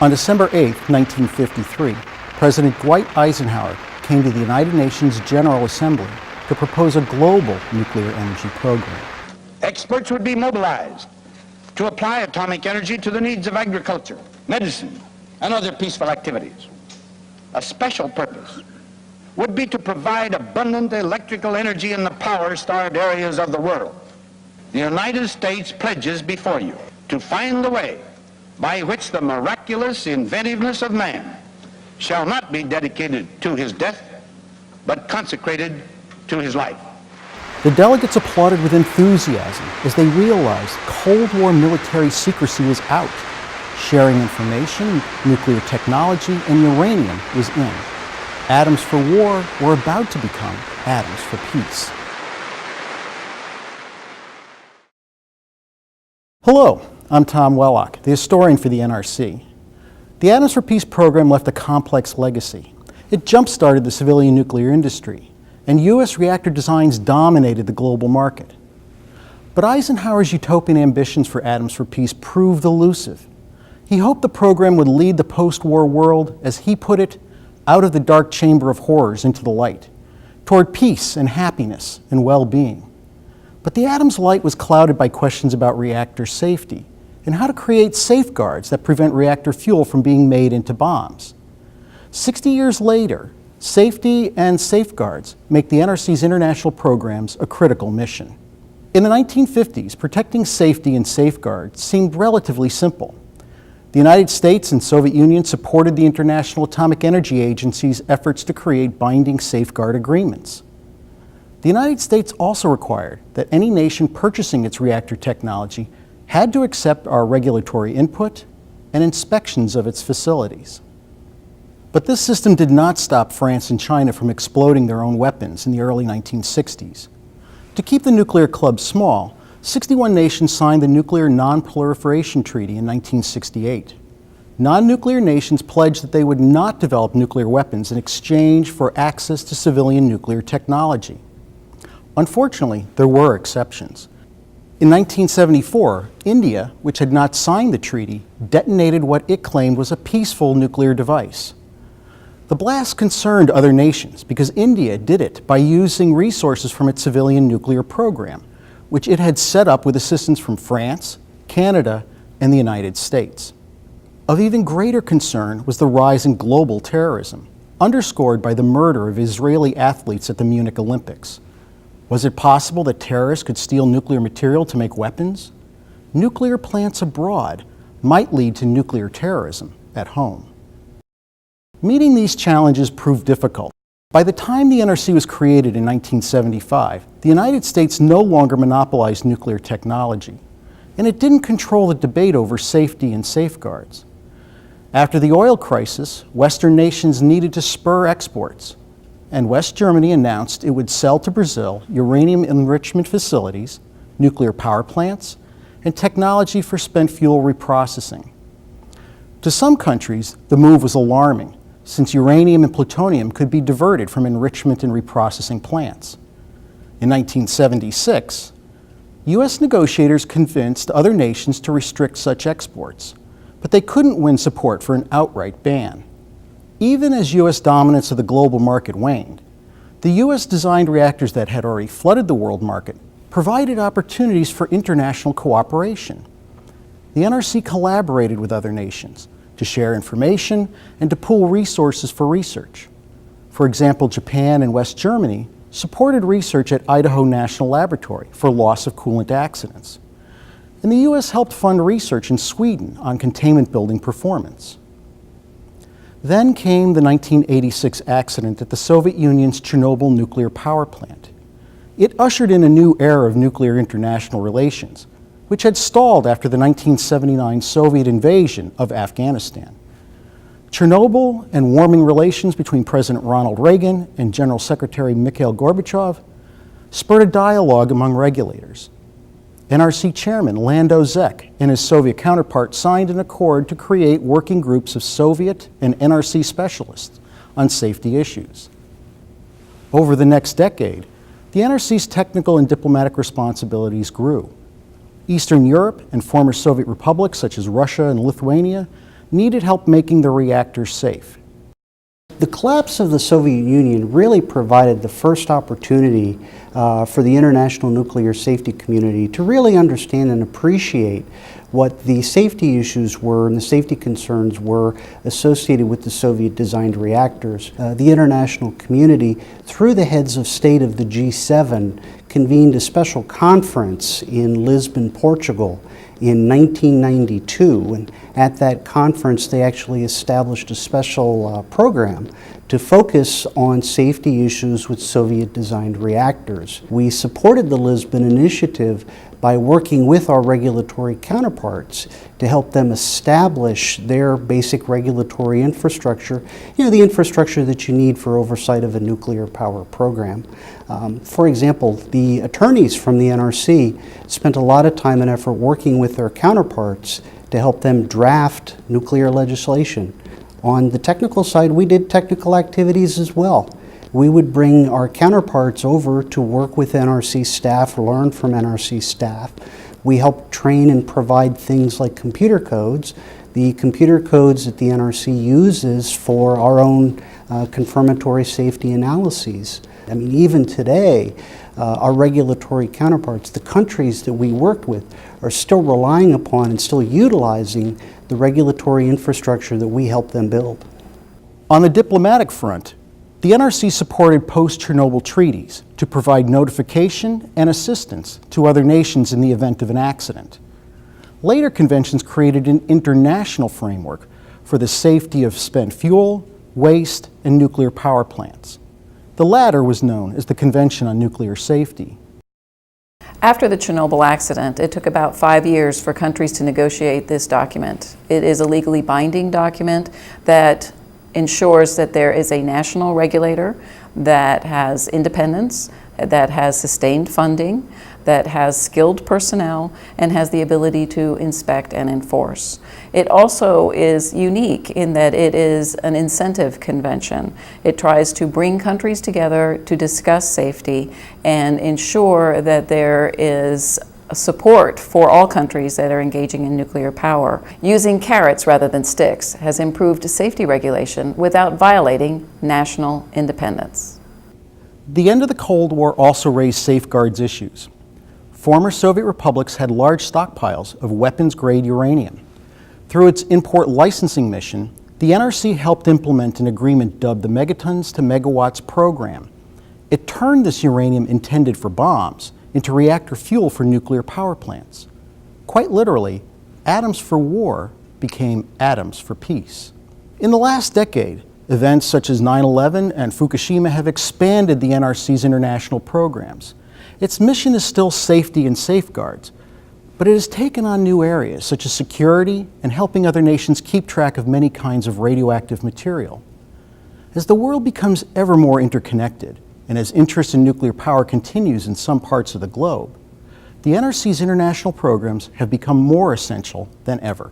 On December 8, 1953, President Dwight Eisenhower came to the United Nations General Assembly to propose a global nuclear energy program. Experts would be mobilized to apply atomic energy to the needs of agriculture, medicine, and other peaceful activities. A special purpose would be to provide abundant electrical energy in the power-starved areas of the world. The United States pledges before you to find the way by which the miraculous inventiveness of man shall not be dedicated to his death, but consecrated to his life. The delegates applauded with enthusiasm as they realized Cold War military secrecy was out. Sharing information, nuclear technology, and uranium was in. Atoms for war were about to become atoms for peace. Hello, I'm Tom Wellock, the historian for the NRC. The Atoms for Peace program left a complex legacy. It jump-started the civilian nuclear industry, and U.S. reactor designs dominated the global market. But Eisenhower's utopian ambitions for Atoms for Peace proved elusive. He hoped the program would lead the post-war world, as he put it, out of the dark chamber of horrors into the light, toward peace and happiness and well-being. But the atom's light was clouded by questions about reactor safety and how to create safeguards that prevent reactor fuel from being made into bombs. 60 years later, safety and safeguards make the NRC's international programs a critical mission. In the 1950s, protecting safety and safeguards seemed relatively simple. The United States and Soviet Union supported the International Atomic Energy Agency's efforts to create binding safeguard agreements. The United States also required that any nation purchasing its reactor technology had to accept our regulatory input and inspections of its facilities. But this system did not stop France and China from exploding their own weapons in the early 1960s. To keep the nuclear club small, 61 nations signed the Nuclear Non-Proliferation Treaty in 1968. Non-nuclear nations pledged that they would not develop nuclear weapons in exchange for access to civilian nuclear technology. Unfortunately, there were exceptions. In 1974, India, which had not signed the treaty, detonated what it claimed was a peaceful nuclear device. The blast concerned other nations because India did it by using resources from its civilian nuclear program, which it had set up with assistance from France, Canada, and the United States. Of even greater concern was the rise in global terrorism, underscored by the murder of Israeli athletes at the Munich Olympics. Was it possible that terrorists could steal nuclear material to make weapons? Nuclear plants abroad might lead to nuclear terrorism at home. Meeting these challenges proved difficult. By the time the NRC was created in 1975, the United States no longer monopolized nuclear technology, and it didn't control the debate over safety and safeguards. After the oil crisis, Western nations needed to spur exports, and West Germany announced it would sell to Brazil uranium enrichment facilities, nuclear power plants, and technology for spent fuel reprocessing. To some countries, the move was alarming, since uranium and plutonium could be diverted from enrichment and reprocessing plants. In 1976, U.S. negotiators convinced other nations to restrict such exports, but they couldn't win support for an outright ban. Even as U.S. dominance of the global market waned, the U.S. designed reactors that had already flooded the world market provided opportunities for international cooperation. The NRC collaborated with other nations to share information and to pool resources for research. For example, Japan and West Germany supported research at Idaho National Laboratory for loss of coolant accidents. And the U.S. helped fund research in Sweden on containment building performance. Then came the 1986 accident at the Soviet Union's Chernobyl nuclear power plant. It ushered in a new era of nuclear international relations, which had stalled after the 1979 Soviet invasion of Afghanistan. Chernobyl and warming relations between President Ronald Reagan and General Secretary Mikhail Gorbachev spurred a dialogue among regulators. NRC Chairman Lando Zek and his Soviet counterpart signed an accord to create working groups of Soviet and NRC specialists on safety issues. Over the next decade, the NRC's technical and diplomatic responsibilities grew. Eastern Europe and former Soviet republics such as Russia and Lithuania needed help making the reactors safe. The collapse of the Soviet Union really provided the first opportunity for the international nuclear safety community to really understand and appreciate what the safety issues were and the safety concerns were associated with the Soviet-designed reactors. The international community, through the heads of state of the G7, convened a special conference in Lisbon, Portugal, in 1992, and at that conference they actually established a special program to focus on safety issues with Soviet-designed reactors. We supported the Lisbon Initiative by working with our regulatory counterparts to help them establish their basic regulatory infrastructure, the infrastructure that you need for oversight of a nuclear power program. For example, the attorneys from the NRC spent a lot of time and effort working with their counterparts to help them draft nuclear legislation. On the technical side, we did technical activities as well. We would bring our counterparts over to work with NRC staff, learn from NRC staff. We helped train and provide things like computer codes, the computer codes that the NRC uses for our own confirmatory safety analyses. I mean, even today, our regulatory counterparts, the countries that we worked with, are still relying upon and still utilizing the regulatory infrastructure that we helped them build. On the diplomatic front, the NRC supported post-Chernobyl treaties to provide notification and assistance to other nations in the event of an accident. Later conventions created an international framework for the safety of spent fuel, waste, and nuclear power plants. The latter was known as the Convention on Nuclear Safety. After the Chernobyl accident, it took about 5 years for countries to negotiate this document. It is a legally binding document that ensures that there is a national regulator that has independence, that has sustained funding, that has skilled personnel, and has the ability to inspect and enforce. It also is unique in that it is an incentive convention. It tries to bring countries together to discuss safety and ensure that there is support for all countries that are engaging in nuclear power. Using carrots rather than sticks has improved safety regulation without violating national independence. The end of the Cold War also raised safeguards issues. Former Soviet republics had large stockpiles of weapons-grade uranium. Through its import licensing mission, the NRC helped implement an agreement dubbed the Megatons to Megawatts program. It turned this uranium intended for bombs into reactor fuel for nuclear power plants. Quite literally, atoms for war became atoms for peace. In the last decade, events such as 9/11 and Fukushima have expanded the NRC's international programs. Its mission is still safety and safeguards, but it has taken on new areas such as security and helping other nations keep track of many kinds of radioactive material. As the world becomes ever more interconnected, and as interest in nuclear power continues in some parts of the globe, the NRC's international programs have become more essential than ever.